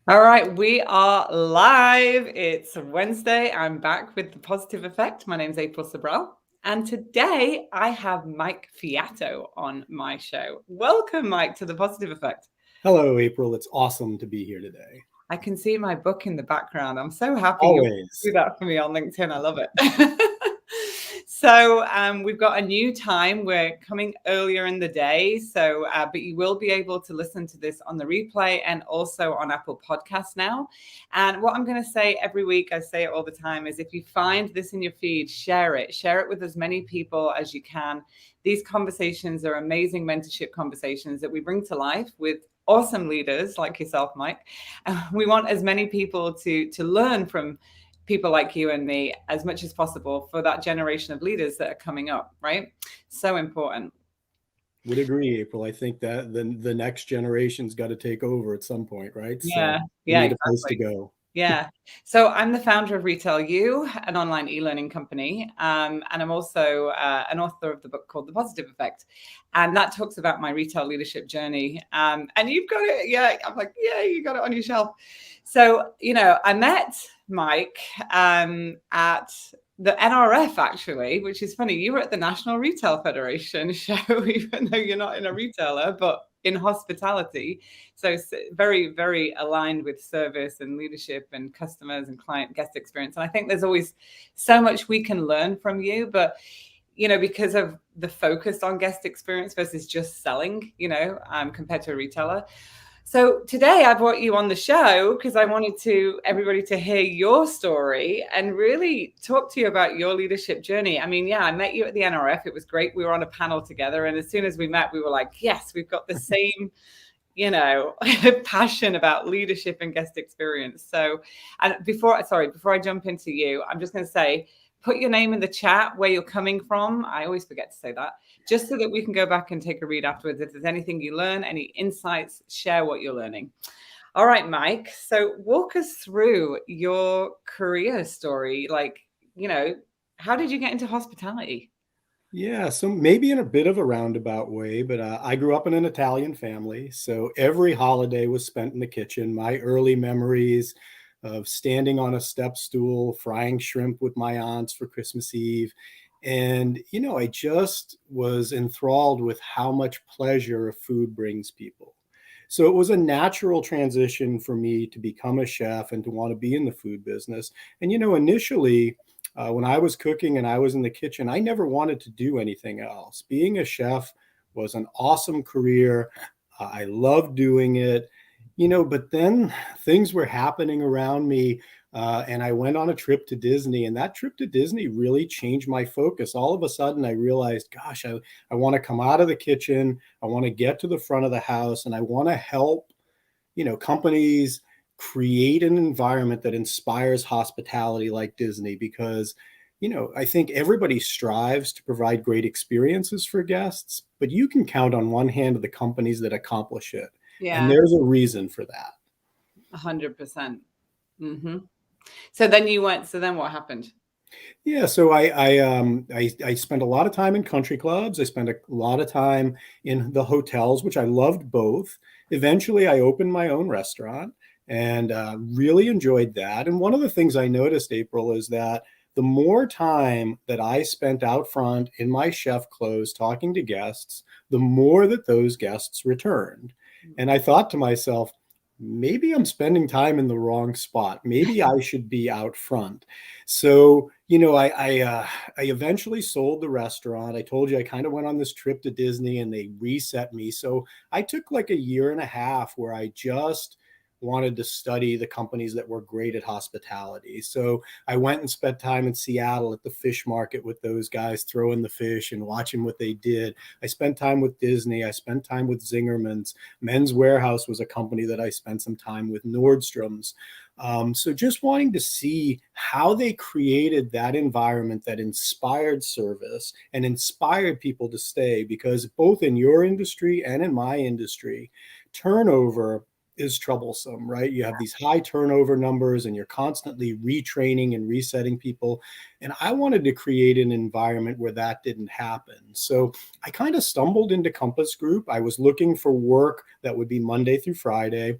All right, we are live. It's Wednesday. I'm back with The Positive Effect. My name's April Sabral. And today I have Mike Fiato on my show. Welcome, Mike, to The Positive Effect. Hello, April. It's awesome to be here today. I can see my book in the background. I'm so happy you do Always. that for me on LinkedIn. I love it. So we've got a new time. We're coming earlier in the day. But you will be able to listen to this on the replay and also on Apple Podcasts now. And what I'm going to say every week, I say it all the time, is if you find this in your feed, share it. Share it with as many people as you can. These conversations are amazing mentorship conversations that we bring to life with awesome leaders like yourself, Mike. We want as many people to learn from people like you and me as much as possible for that generation of leaders that are coming up, right? So important. Would agree, April. I think that the next generation's got to take over at some point, right? So we Yeah, need a place to exactly. go. Yeah. So I'm the founder of RetailU, an online e-learning company. And I'm also an author of the book called The Positive Effect. And that talks about my retail leadership journey. And you've got it. Yeah. I'm like, yeah, you got it on your shelf. So, I met Mike at the NRF, actually, which is funny. You were at the National Retail Federation show, even though you're not in a retailer, but in hospitality. So very, very aligned with service and leadership and customers and client guest experience. And I think there's always so much we can learn from you, but because of the focus on guest experience versus just selling, compared to a retailer. So today I brought you on the show because I wanted everybody to hear your story and really talk to you about your leadership journey. I mean, yeah, I met you at the NRF. It was great. We were on a panel together. And as soon as we met, we were like, yes, we've got the same, passion about leadership and guest experience. So, and before I jump into you, I'm just going to say, put your name in the chat where you're coming from. I always forget to say that, just so that we can go back and take a read afterwards. If there's anything you learn, any insights, share what you're learning. All right, Mike. So walk us through your career story. How did you get into hospitality? Yeah, so maybe in a bit of a roundabout way, but I grew up in an Italian family, so every holiday was spent in the kitchen. My early memories of standing on a step stool, frying shrimp with my aunts for Christmas Eve. And, I just was enthralled with how much pleasure food brings people. So it was a natural transition for me to become a chef and to want to be in the food business. And, initially, when I was cooking and I was in the kitchen, I never wanted to do anything else. Being a chef was an awesome career. I loved doing it, but then things were happening around me. And I went on a trip to Disney, and that trip to Disney really changed my focus. All of a sudden, I realized, gosh, I want to come out of the kitchen. I want to get to the front of the house, and I want to help, companies create an environment that inspires hospitality like Disney, because I think everybody strives to provide great experiences for guests, but you can count on one hand of the companies that accomplish it. And Yeah, there's a reason for that. 100%. Mm-hmm. So then what happened? Yeah, so I spent a lot of time in country clubs. I spent a lot of time in the hotels, which I loved both. Eventually, I opened my own restaurant and really enjoyed that. And one of the things I noticed, April, is that the more time that I spent out front in my chef clothes talking to guests, the more that those guests returned. And I thought to myself, maybe I'm spending time in the wrong spot. Maybe I should be out front. So, I eventually sold the restaurant. I told you I kind of went on this trip to Disney and they reset me. So I took like a year and a half where I just wanted to study the companies that were great at hospitality. So I went and spent time in Seattle at the fish market with those guys throwing the fish and watching what they did. I spent time with Disney. I spent time with Zingerman's. Men's Warehouse was a company that I spent some time with, Nordstrom's. So just wanting to see how they created that environment that inspired service and inspired people to stay, because both in your industry and in my industry, turnover is troublesome, right? You have these high turnover numbers and you're constantly retraining and resetting people. And I wanted to create an environment where that didn't happen. So I kind of stumbled into Compass Group. I was looking for work that would be Monday through Friday.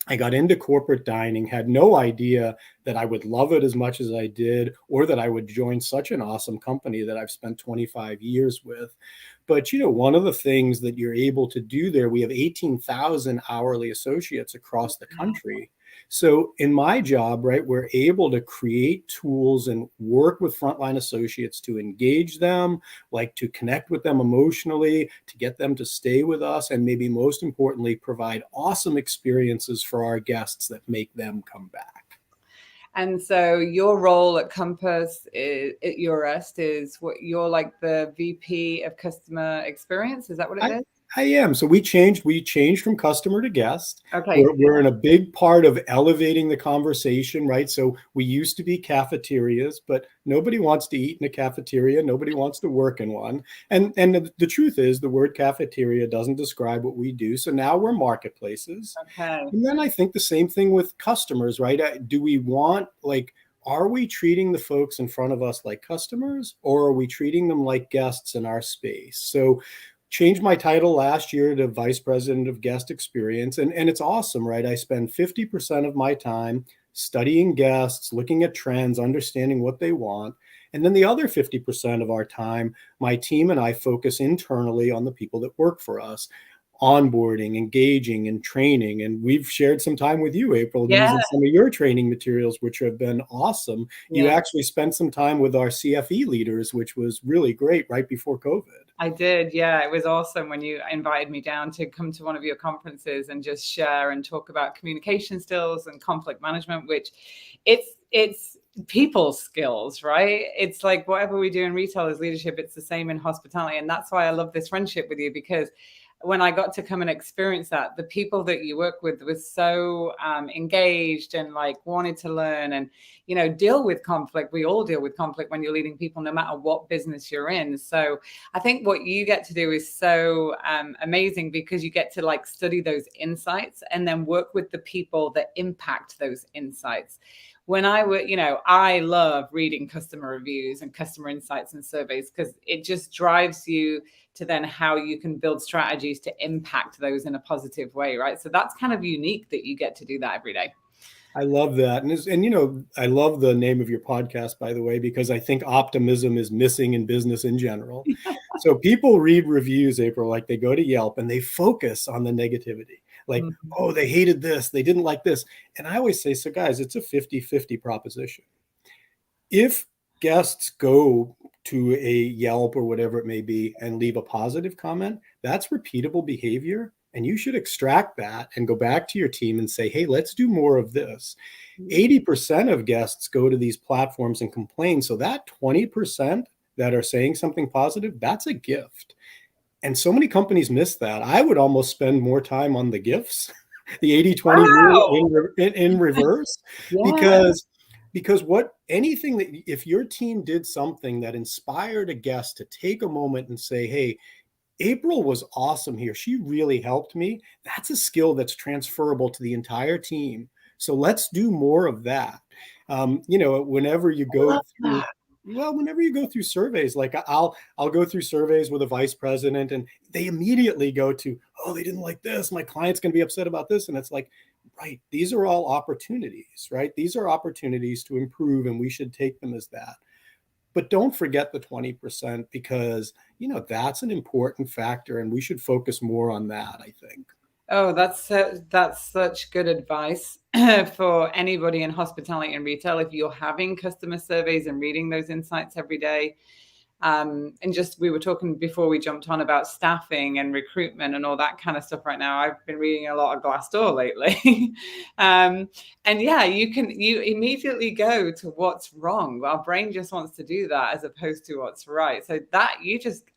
I got into corporate dining, had no idea that I would love it as much as I did, or that I would join such an awesome company that I've spent 25 years with. But, one of the things that you're able to do there, we have 18,000 hourly associates across the country. So in my job, right, we're able to create tools and work with frontline associates to engage them, like to connect with them emotionally, to get them to stay with us, and maybe most importantly, provide awesome experiences for our guests that make them come back. And so your role at Compass at Eurest is what you're like the VP of Customer Experience. Is that what it is? I am. So we changed from customer to guest. Okay. We're in a big part of elevating the conversation, right? So we used to be cafeterias, but nobody wants to eat in a cafeteria. Nobody wants to work in one. And the truth is the word cafeteria doesn't describe what we do. So now we're marketplaces. Okay. And then I think the same thing with customers, right? Do we want, are we treating the folks in front of us like customers, or are we treating them like guests in our space? So changed my title last year to Vice President of Guest Experience. And it's awesome, right? I spend 50% of my time studying guests, looking at trends, understanding what they want. And then the other 50% of our time, my team and I focus internally on the people that work for us, onboarding, engaging, and training. And we've shared some time with you, April, using some of your training materials, which have been awesome. Yeah. You actually spent some time with our CFE leaders, which was really great right before COVID. I did. Yeah, it was awesome when you invited me down to come to one of your conferences and just share and talk about communication skills and conflict management, which it's people skills, right? It's like whatever we do in retail is leadership. It's the same in hospitality. And that's why I love this friendship with you, because when I got to come and experience that, the people that you work with were so engaged and wanted to learn and, deal with conflict. We all deal with conflict when you're leading people, no matter what business you're in. So I think what you get to do is so amazing, because you get to study those insights and then work with the people that impact those insights. When I love reading customer reviews and customer insights and surveys, because it just drives you to then how you can build strategies to impact those in a positive way, right? So that's kind of unique that you get to do that every day. I love that. And I love the name of your podcast, by the way, because I think optimism is missing in business in general. So people read reviews, April, like they go to Yelp and they focus on the negativity. Oh, they hated this, they didn't like this. And I always say, so guys, it's a 50-50 proposition. If guests go to a Yelp or whatever it may be and leave a positive comment, that's repeatable behavior. And you should extract that and go back to your team and say, hey, let's do more of this. 80% of guests go to these platforms and complain. So that 20% that are saying something positive, that's a gift. And so many companies miss that. I would almost spend more time on the gifts, the 80-20 rule in reverse, because if your team did something that inspired a guest to take a moment and say, hey, April was awesome here, she really helped me, that's a skill that's transferable to the entire team. So let's do more of that. Whenever you go through whenever you go through surveys, I'll go through surveys with a vice president and they immediately go to, oh, they didn't like this, my client's going to be upset about this. And it's like, right, these are all opportunities, right? These are opportunities to improve, and we should take them as that. But don't forget the 20%, because that's an important factor, and we should focus more on that, I think. Oh, that's such good advice for anybody in hospitality and retail. If you're having customer surveys and reading those insights every day, and just, we were talking before we jumped on about staffing and recruitment and all that kind of stuff right now. I've been reading a lot of Glassdoor lately. And yeah, you immediately go to what's wrong. Our brain just wants to do that as opposed to what's right. So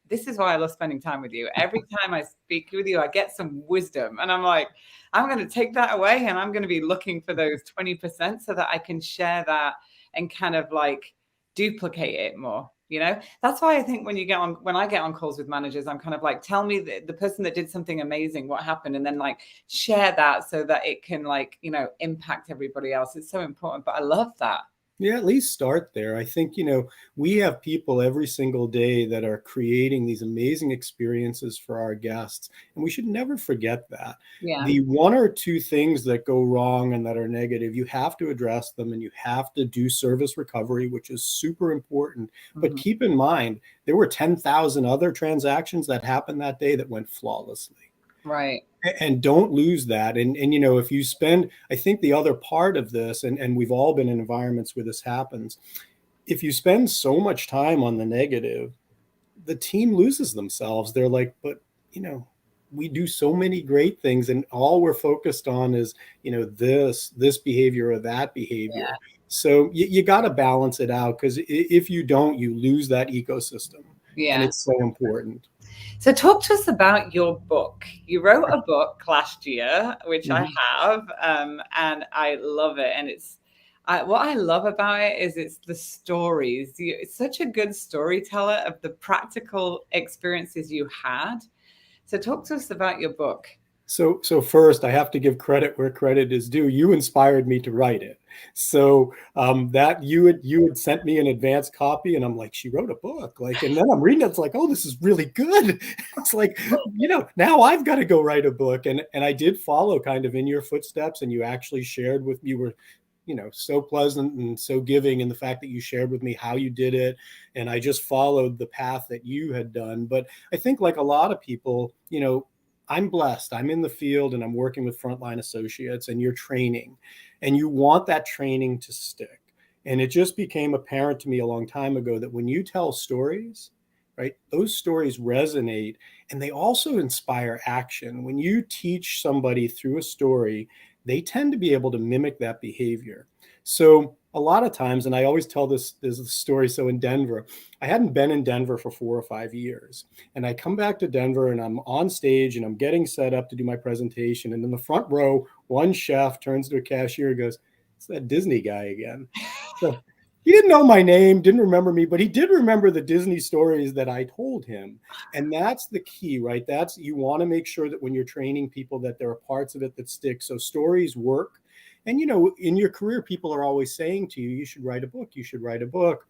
this is why I love spending time with you. Every time I speak with you, I get some wisdom, and I'm like, I'm going to take that away, and I'm going to be looking for those 20% so that I can share that and kind of duplicate it more. That's why I think when I get on calls with managers, I'm kind of like, tell me the person that did something amazing, what happened, and then share that so that it can impact everybody else. It's so important. But I love that. Yeah, at least start there. I think, we have people every single day that are creating these amazing experiences for our guests, and we should never forget that. Yeah. The one or two things that go wrong and that are negative, you have to address them and you have to do service recovery, which is super important. But Mhm. keep in mind, there were 10,000 other transactions that happened that day that went flawlessly. Right. And don't lose that. And if you spend, I think the other part of this, and we've all been in environments where this happens, if you spend so much time on the negative, the team loses themselves. They're like, but you know we do so many great things and all we're focused on is this behavior or that behavior. So you got to balance it out, because if you don't, you lose that ecosystem. And Yeah. it's so important. So talk to us about your book. You wrote a book last year, which I Mhm. have, and I love it. And what I love about it is it's the stories. It's such a good storyteller of the practical experiences you had. So talk to us about your book. So first, I have to give credit where credit is due. You inspired me to write it. So that you had sent me an advance copy, and I'm like, she wrote a book, like, and then I'm reading it. It's like, oh, this is really good. It's like, now I've got to go write a book, and I did follow kind of in your footsteps, and you actually shared with me. You were so pleasant and so giving in the fact that you shared with me how you did it, and I just followed the path that you had done. But I think, like a lot of people, I'm blessed. I'm in the field and I'm working with frontline associates, and you're training, and you want that training to stick. And it just became apparent to me a long time ago that when you tell stories, right, those stories resonate and they also inspire action. When you teach somebody through a story, they tend to be able to mimic that behavior. So a lot of times, and I always tell this story. So in Denver, I hadn't been in Denver for 4 or 5 years. And I come back to Denver and I'm on stage and I'm getting set up to do my presentation. And in the front row, one chef turns to a cashier and goes, "It's that Disney guy again." So he didn't know my name, didn't remember me, but he did remember the Disney stories that I told him. And that's the key, right? You want to make sure that when you're training people that there are parts of it that stick. So stories work. And, in your career, people are always saying to you, you should write a book, you should write a book.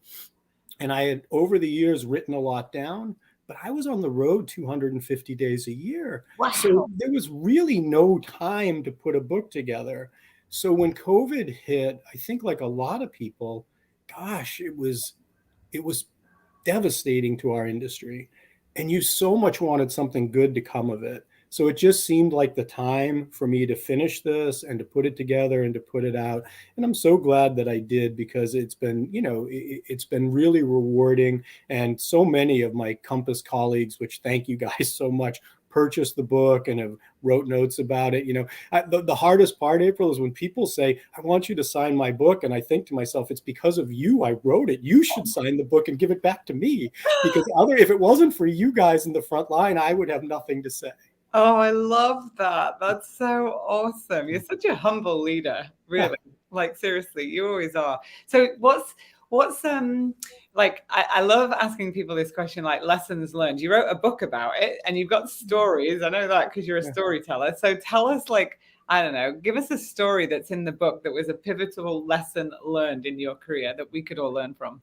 And I had over the years written a lot down, but I was on the road 250 days a year. So Wow. there was really no time to put a book together. So when COVID hit, I think like a lot of people, gosh, it was devastating to our industry. And you so much wanted something good to come of it. So it just seemed like the time for me to finish this and to put it together and to put it out. And I'm so glad that I did, because it's been really rewarding. And so many of my Compass colleagues, which thank you guys so much, purchased the book and have wrote notes about it. The hardest part, April, is when people say, "I want you to sign my book." And I think to myself, it's because of you. I wrote it. You should sign the book and give it back to me, because if it wasn't for you guys in the front line, I would have nothing to say. Oh, I love that. That's so awesome. You're such a humble leader, really. Like seriously, you always are. So what's like I love asking people this question, like lessons learned. You wrote a book about it and you've got stories. I know that because you're a storyteller. So tell us, like, I don't know, give us a story that's in the book that was a pivotal lesson learned in your career that we could all learn from.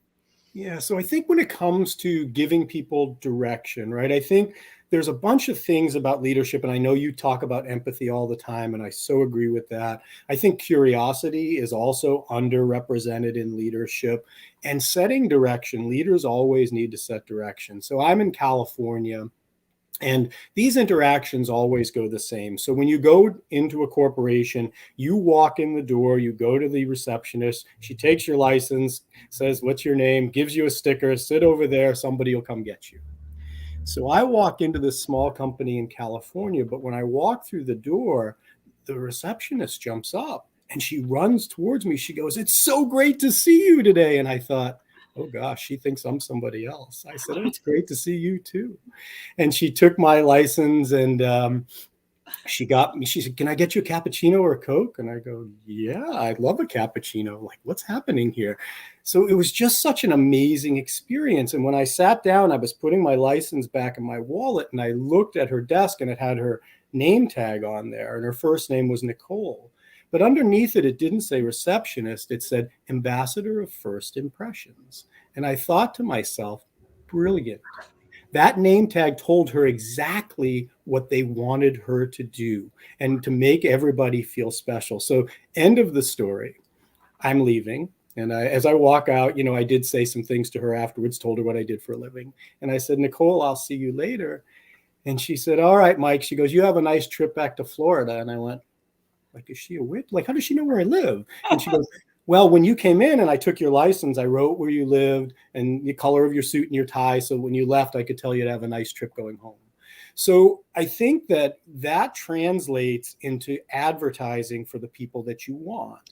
Yeah, so I think when it comes to giving people direction, right, I think there's a bunch of things about leadership, and I know you talk about empathy all the time, and I so agree with that. I think curiosity is also underrepresented in leadership, and setting direction. Leaders always need to set direction. So I'm in California, and these interactions always go the same. So when you go into a corporation, you walk in the door, you go to the receptionist, she takes your license, says, "What's your name?" gives you a sticker, "Sit over there, somebody will come get you." So I walk into this small company in California, but when I walk through the door, the receptionist jumps up and she runs towards me. She goes, "It's so great to see you today." And I thought, oh gosh, she thinks I'm somebody else. I said, "Oh, it's great to see you too." And she took my license and she said, "Can I get you a cappuccino or a Coke?" And I go, "Yeah, I love a cappuccino." Like, what's happening here? So it was just such an amazing experience. And when I sat down, I was putting my license back in my wallet and I looked at her desk and it had her name tag on there. And her first name was Nicole. But underneath it, it didn't say receptionist. It said ambassador of first impressions. And I thought to myself, brilliant. That name tag told her exactly what they wanted her to do and to make everybody feel special. So end of the story. I'm leaving. And as I walk out, I did say some things to her afterwards, told her what I did for a living. And I said, Nicole, I'll see you later. And she said, all right, Mike. She goes, you have a nice trip back to Florida. And I went, like, is she a witch? Like, how does she know where I live? And she goes, well, when you came in and I took your license, I wrote where you lived and the color of your suit and your tie. So when you left, I could tell you to have a nice trip going home. So I think that translates into advertising for the people that you want.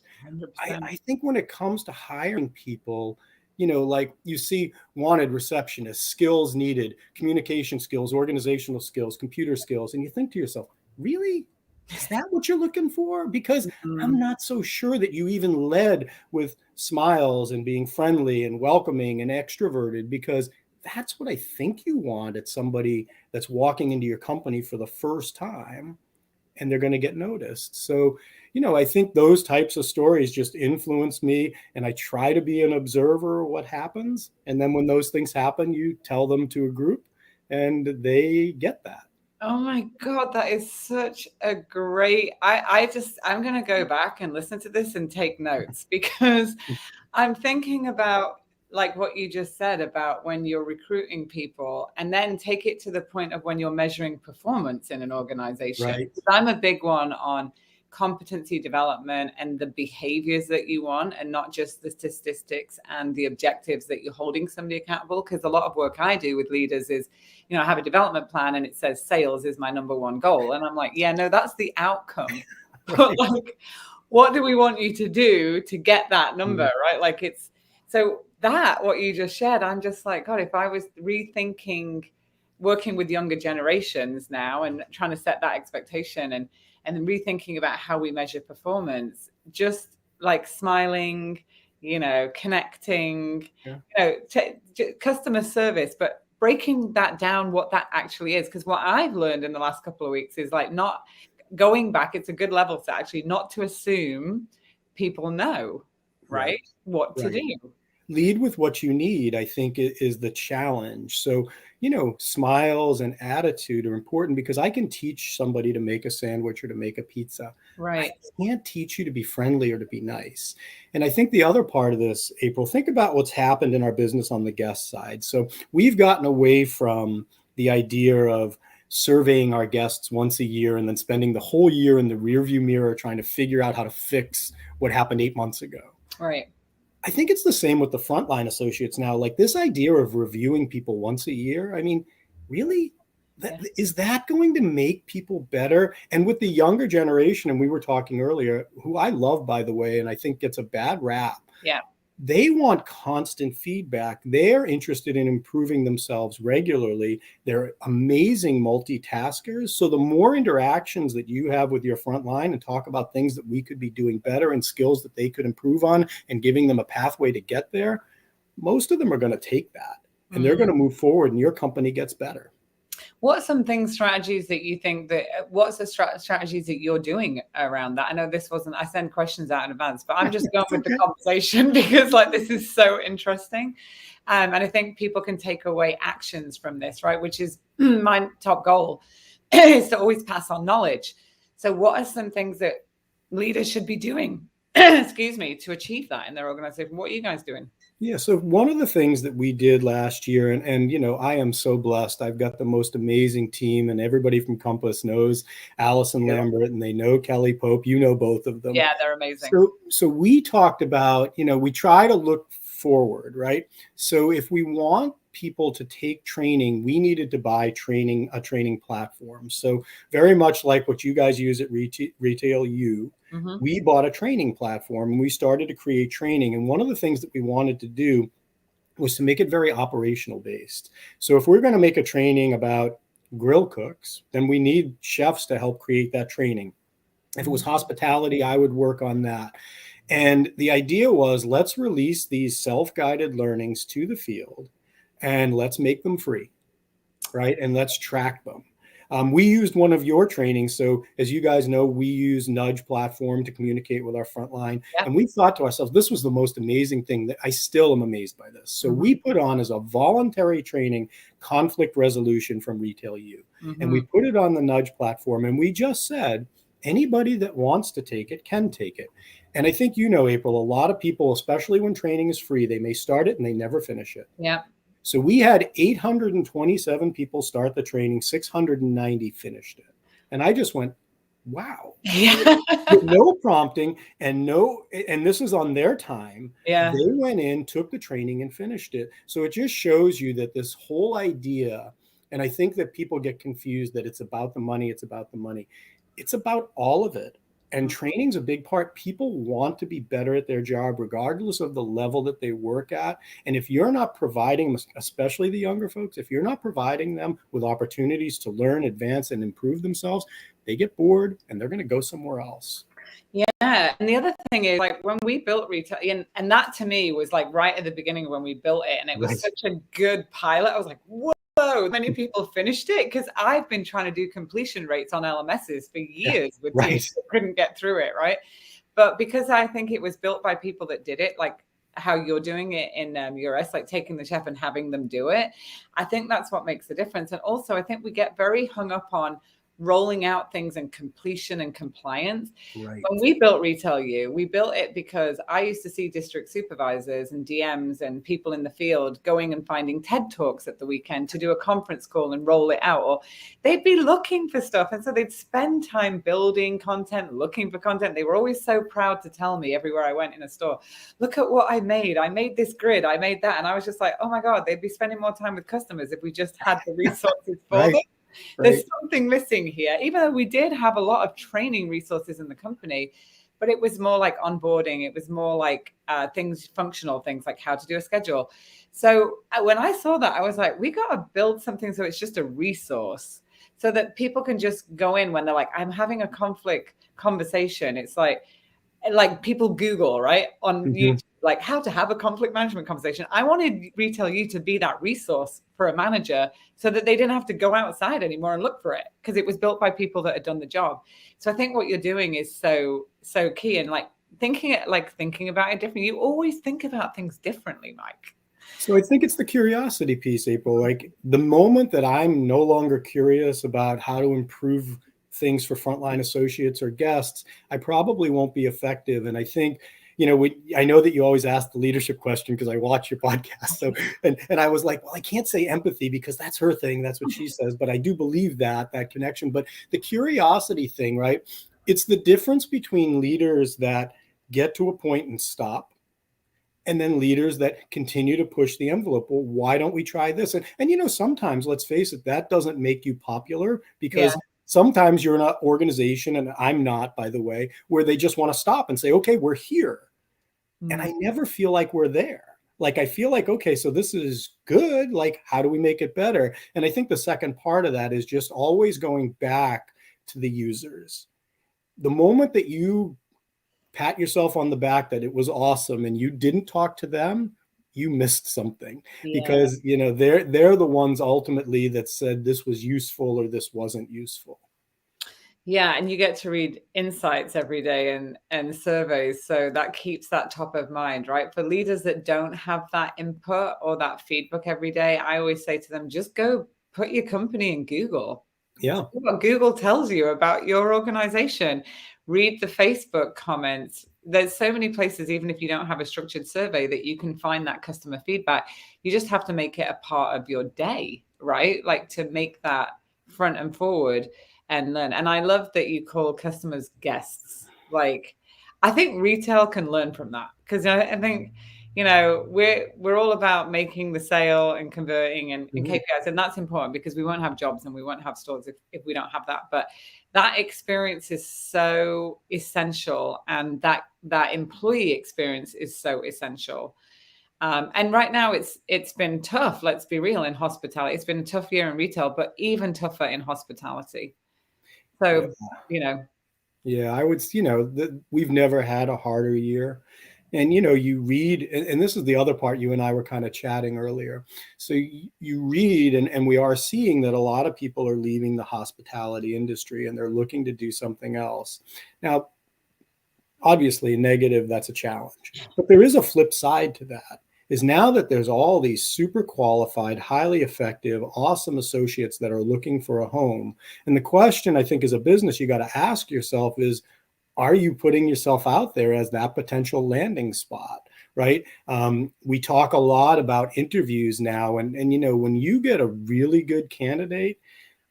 I think when it comes to hiring people, like you see wanted receptionists, skills needed, communication skills, organizational skills, computer skills. And you think to yourself, really? Is that what you're looking for? Because I'm not so sure that you even led with smiles and being friendly and welcoming and extroverted, because that's what I think you want at somebody that's walking into your company for the first time and they're going to get noticed. So, I think those types of stories just influence me, and I try to be an observer of what happens. And then when those things happen, you tell them to a group and they get that. Oh my God, that is such a great, I'm going to go back and listen to this and take notes, because I'm thinking about like what you just said about when you're recruiting people, and then take it to the point of when you're measuring performance in an organization. Right. I'm a big one on competency development and the behaviors that you want, and not just the statistics and the objectives that you're holding somebody accountable. Because a lot of work I do with leaders is, I have a development plan and it says sales is my number one goal. And I'm like, yeah, no, that's the outcome. But like, what do we want you to do to get that number, right? Like so that what you just shared, I'm just like, God, if I was rethinking working with younger generations now and trying to set that expectation and rethinking about how we measure performance, just like smiling, connecting, customer service, but breaking that down, what that actually is. Because what I've learned in the last couple of weeks is like not going back. It's a good level to actually not to assume people know, right? What to do. Lead with what you need, I think, is the challenge. So, smiles and attitude are important, because I can teach somebody to make a sandwich or to make a pizza. Right. I can't teach you to be friendly or to be nice. And I think the other part of this, April, think about what's happened in our business on the guest side. So we've gotten away from the idea of surveying our guests once a year and then spending the whole year in the rearview mirror trying to figure out how to fix what happened 8 months ago. Right. I think it's the same with the frontline associates now. Like this idea of reviewing people once a year. I mean, really? Is that going to make people better? And with the younger generation, and we were talking earlier, who I love, by the way, and I think gets a bad rap. Yeah. They want constant feedback. They're interested in improving themselves regularly. They're amazing multitaskers. So the more interactions that you have with your frontline and talk about things that we could be doing better and skills that they could improve on and giving them a pathway to get there, most of them are going to take that and they're going to move forward and your company gets better. What's some strategies that you think what's the strategies that you're doing around that? I know this wasn't, I send questions out in advance, but I'm just going with the conversation because like, this is so interesting. And I think people can take away actions from this, right? Which is my top goal is to always pass on knowledge. So what are some things that leaders should be doing, excuse me, to achieve that in their organization? What are you guys doing? Yeah. So one of the things that we did last year, and I am so blessed. I've got the most amazing team, and everybody from Compass knows Allison Lambert and they know Kelly Pope. You know both of them. Yeah, they're amazing. So we talked about, we try to look forward, right? So if we want people to take training, we needed to buy a training platform. So very much like what you guys use at Retail U, we bought a training platform and we started to create training. And one of the things that we wanted to do was to make it very operational based. So if we're going to make a training about grill cooks, then we need chefs to help create that training. If it was hospitality, I would work on that. And the idea was, let's release these self-guided learnings to the field and let's make them free, right? And let's track them. We used one of your trainings. So as you guys know, we use Nudge platform to communicate with our frontline. Yep. And we thought to ourselves, this was the most amazing thing that I still am amazed by this. So we put on as a voluntary training, conflict resolution from Retail U. And we put it on the Nudge platform. And we just said, anybody that wants to take it can take it. And I think, you know, April, a lot of people, especially when training is free, they may start it and they never finish it. Yeah. So we had 827 people start the training, 690 finished it. And I just went, wow. Yeah. With no prompting and this is on their time. Yeah. They went in, took the training and finished it. So it just shows you that this whole idea, and I think that people get confused that it's about the money, it's about the money. It's about all of it. And training's a big part. People want to be better at their job, regardless of the level that they work at. And if you're not providing, especially the younger folks, if you're not providing them with opportunities to learn, advance, and improve themselves, they get bored and they're going to go somewhere else. Yeah. And the other thing is, like, when we built retail, and that to me was like right at the beginning when we built it, and it was such a good pilot. I was like, whoa. Many people finished it, because I've been trying to do completion rates on LMSs for years with teams that couldn't get through it, right? But because I think it was built by people that did it, like how you're doing it in Eurest, like taking the chef and having them do it, I think that's what makes the difference. And also, I think we get very hung up on rolling out things and completion and compliance. Right. When we built Retail U, we built it because I used to see district supervisors and DMs and people in the field going and finding TED Talks at the weekend to do a conference call and roll it out, or they'd be looking for stuff. And so they'd spend time building content, looking for content. They were always so proud to tell me everywhere I went in a store, look at what I made. I made this grid. I made that. And I was just like, oh my God, they'd be spending more time with customers if we just had the resources for them. There's something missing here, even though we did have a lot of training resources in the company, but it was more like onboarding. It was more like functional things like how to do a schedule. So when I saw that, I was like, we got to build something so it's just a resource so that people can just go in when they're like, I'm having a conflict conversation. It's like people Google, right, on YouTube, like how to have a conflict management conversation. I wanted Retail U to be that resource for a manager so that they didn't have to go outside anymore and look for it, because it was built by people that had done the job. So I think what you're doing is so key, and like thinking about it differently. You always think about things differently, Mike. So I think it's the curiosity piece, April. Like the moment that I'm no longer curious about how to improve things for frontline associates or guests, I probably won't be effective. And I think, you know, I know that you always ask the leadership question because I watch your podcast. So, and I was like, well, I can't say empathy because that's her thing. That's what she says. But I do believe that connection. But the curiosity thing, right? It's the difference between leaders that get to a point and stop, and then leaders that continue to push the envelope. Well, why don't we try this? And you know, sometimes, let's face it, that doesn't make you popular, because sometimes you're an organization, and I'm not, by the way, where they just want to stop and say, okay, we're here. And I never feel like we're there. Like, I feel like, okay, so this is good. Like, how do we make it better? And I think the second part of that is just always going back to the users. The moment that you pat yourself on the back that it was awesome and you didn't talk to them, you missed something, because, you know, they're the ones ultimately that said this was useful or this wasn't useful. Yeah, and you get to read insights every day and surveys, so that keeps that top of mind, right? For leaders that don't have that input or that feedback every day, I always say to them, just go put your company in Google. Yeah. See what Google tells you about your organization. Read the Facebook comments. There's so many places, even if you don't have a structured survey, that you can find that customer feedback. You just have to make it a part of your day, right? Like, to make that front and forward and learn. And I love that you call customers guests. Like, I think retail can learn from that, because I think, you know, we're all about making the sale and converting and KPIs, and that's important because we won't have jobs and we won't have stores if we don't have that. But that experience is so essential, and that employee experience is so essential. And right now it's been tough. Let's be real, in hospitality. It's been a tough year in retail, but even tougher in hospitality. So, you know. Yeah, I would, you know, we've never had a harder year And, you read, and this is the other part, you and I were kind of chatting earlier. So you read, and we are seeing that a lot of people are leaving the hospitality industry and they're looking to do something else. Now, obviously negative, that's a challenge, but there is a flip side to that, is now that there's all these super qualified, highly effective, awesome associates that are looking for a home. And the question I think as a business you got to ask yourself is, are you putting yourself out there as that potential landing spot, right? We talk a lot about interviews now, and when you get a really good candidate,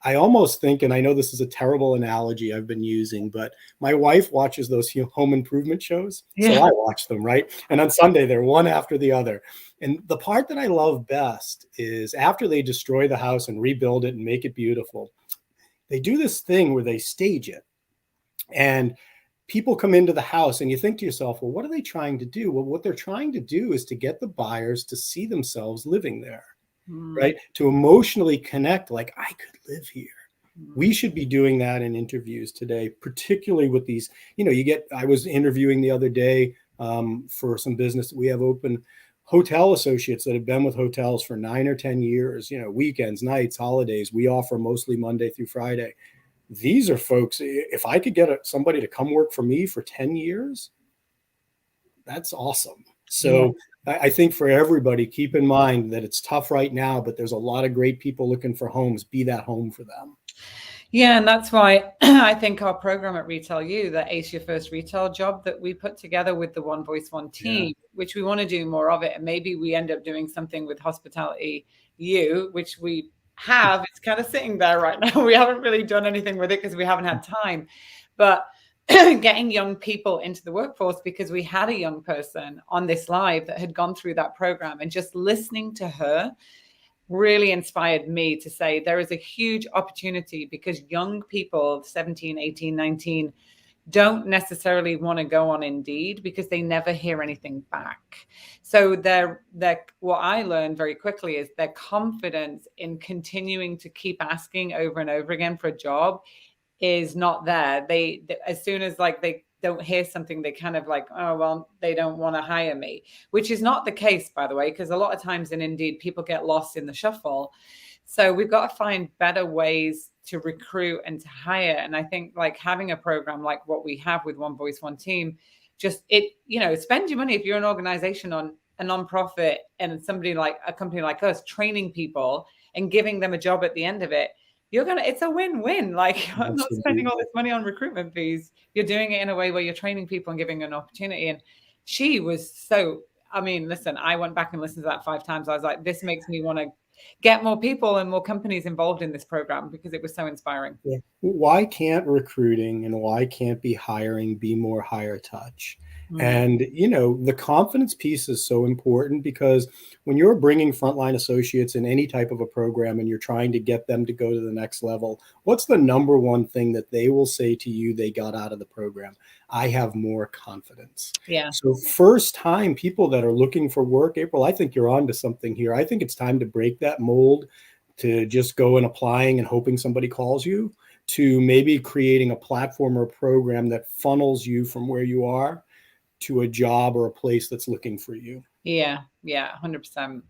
I almost think, and I know this is a terrible analogy I've been using, but my wife watches those home improvement shows. Yeah. So I watch them, right? And on Sunday, they're one after the other. And the part that I love best is after they destroy the house and rebuild it and make it beautiful, they do this thing where they stage it. And people come into the house and you think to yourself, well, what are they trying to do? Well, what they're trying to do is to get the buyers to see themselves living there. Right? To emotionally connect, like, I could live here. We should be doing that in interviews today, particularly with these, I was interviewing the other day for some business that we have open, hotel associates that have been with hotels for 9 or 10 years, weekends, nights, holidays. We offer mostly Monday through Friday. These are folks, if I could get somebody to come work for me for 10 years, that's awesome. So I think for everybody, keep in mind that it's tough right now, but there's a lot of great people looking for homes. Be that home for them. Yeah, and that's why I think our program at Retail You, the Ace Your First Retail Job that we put together with the One Voice, One Team, which we want to do more of it. And maybe we end up doing something with Hospitality You, which we have. It's kind of sitting there right now. We haven't really done anything with it because we haven't had time. But getting young people into the workforce, because we had a young person on this live that had gone through that program, and just listening to her really inspired me to say there is a huge opportunity, because young people, 17, 18, 19, don't necessarily want to go on Indeed because they never hear anything back. So what I learned very quickly is their confidence in continuing to keep asking over and over again for a job is not there. They as soon as they don't hear something, they kind of like, oh, well, they don't want to hire me, which is not the case, by the way, because a lot of times in Indeed, people get lost in the shuffle. So we've got to find better ways to recruit and to hire. And I think having a program like what we have with One Voice, One Team, spend your money if you're an organization on a nonprofit and somebody like a company like us, training people and giving them a job at the end of it. It's a win-win. I'm not spending all this money on recruitment fees. You're doing it in a way where you're training people and giving an opportunity. And she was listen, I went back and listened to that 5 times. I was like, this makes me want to get more people and more companies involved in this program because it was so inspiring. Yeah. Why can't recruiting and why can't hiring be more higher touch? And, the confidence piece is so important, because when you're bringing frontline associates in any type of a program and you're trying to get them to go to the next level, what's the number one thing that they will say to you they got out of the program? I have more confidence. Yeah. So first time people that are looking for work, April, I think you're onto something here. I think it's time to break that mold, to just go and applying and hoping somebody calls you, to maybe creating a platform or a program that funnels you from where you are to a job or a place that's looking for you. Yeah, 100%.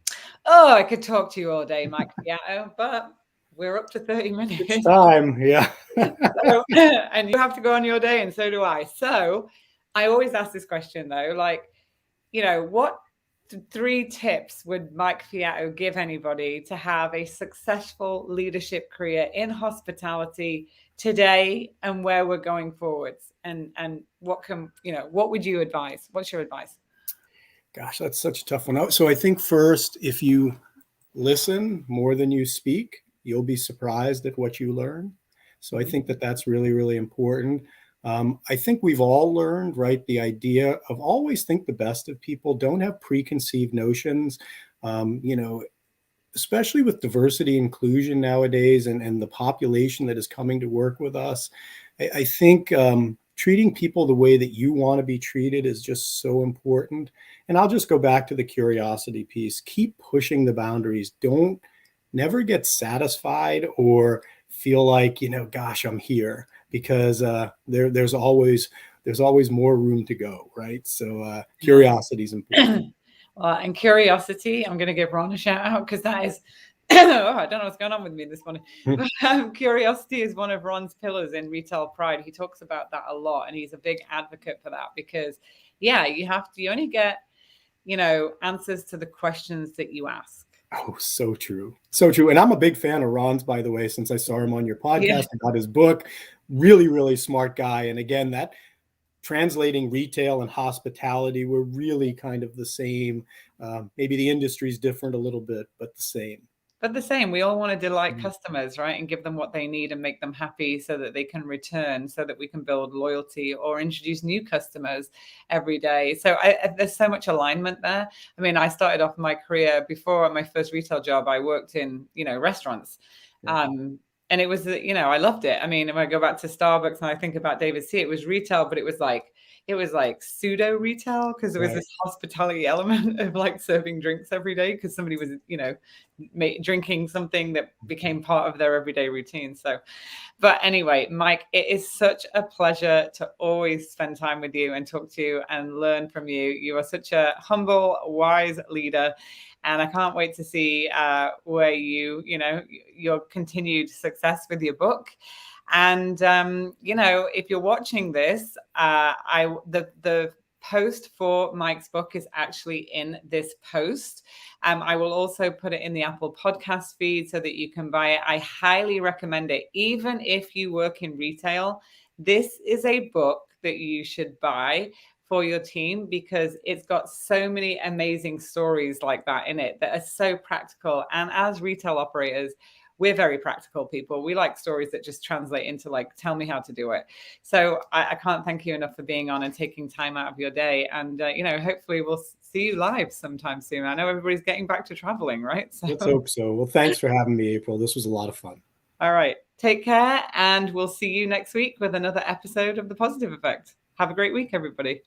Oh, I could talk to you all day, Mike Fiato, but we're up to 30 minutes. It's time, yeah. And you have to go on your day, and so do I. So I always ask this question, though, what 3 tips would Mike Fiato give anybody to have a successful leadership career in hospitality today and where we're going forwards? And what would you advise? What's your advice? Gosh, that's such a tough one. So I think first, if you listen more than you speak, you'll be surprised at what you learn. So I think that that's really, really important. I think we've all learned, right, the idea of always think the best of people. Don't have preconceived notions, especially with diversity inclusion nowadays and the population that is coming to work with us. I think treating people the way that you want to be treated is just so important. And I'll just go back to the curiosity piece. Keep pushing the boundaries. Never get satisfied or feel like, gosh, I'm here, because there's always there's always more room to go, right? So curiosity is important. Well, and curiosity, I'm going to give Ron a shout out because that is, oh, I don't know what's going on with me this morning. But, curiosity is one of Ron's pillars in Retail Pride. He talks about that a lot, and he's a big advocate for that because, yeah, you only get, answers to the questions that you ask. Oh, so true. So true. And I'm a big fan of Ron's, by the way, since I saw him on your podcast. I got his book. Really, really smart guy. And again, that translating retail and hospitality were really kind of the same. Maybe the industry's different a little bit, but the same. But the same, we all want to delight customers, right? And give them what they need and make them happy so that they can return, so that we can build loyalty or introduce new customers every day. So there's so much alignment there. I mean, I started off my career before my first retail job. I worked in, restaurants. And it was, I loved it. I mean, if I go back to Starbucks and I think about David C., it was retail, but it was like pseudo retail because there was this hospitality element of like serving drinks every day because somebody was, drinking something that became part of their everyday routine. So, but anyway, Mike, it is such a pleasure to always spend time with you and talk to you and learn from you. You are such a humble, wise leader. And I can't wait to see where your continued success with your book. And, if you're watching this, the post for Mike's book is actually in this post. I will also put it in the Apple podcast feed so that you can buy it. I highly recommend it. Even if you work in retail, this is a book that you should buy for your team because it's got so many amazing stories like that in it that are so practical. And as retail operators, we're very practical people. We like stories that just translate into like, tell me how to do it. So I can't thank you enough for being on and taking time out of your day. And, hopefully we'll see you live sometime soon. I know everybody's getting back to traveling, right? So let's hope so. Well, thanks for having me, April. This was a lot of fun. All right. Take care. And we'll see you next week with another episode of The Positive Effect. Have a great week, everybody.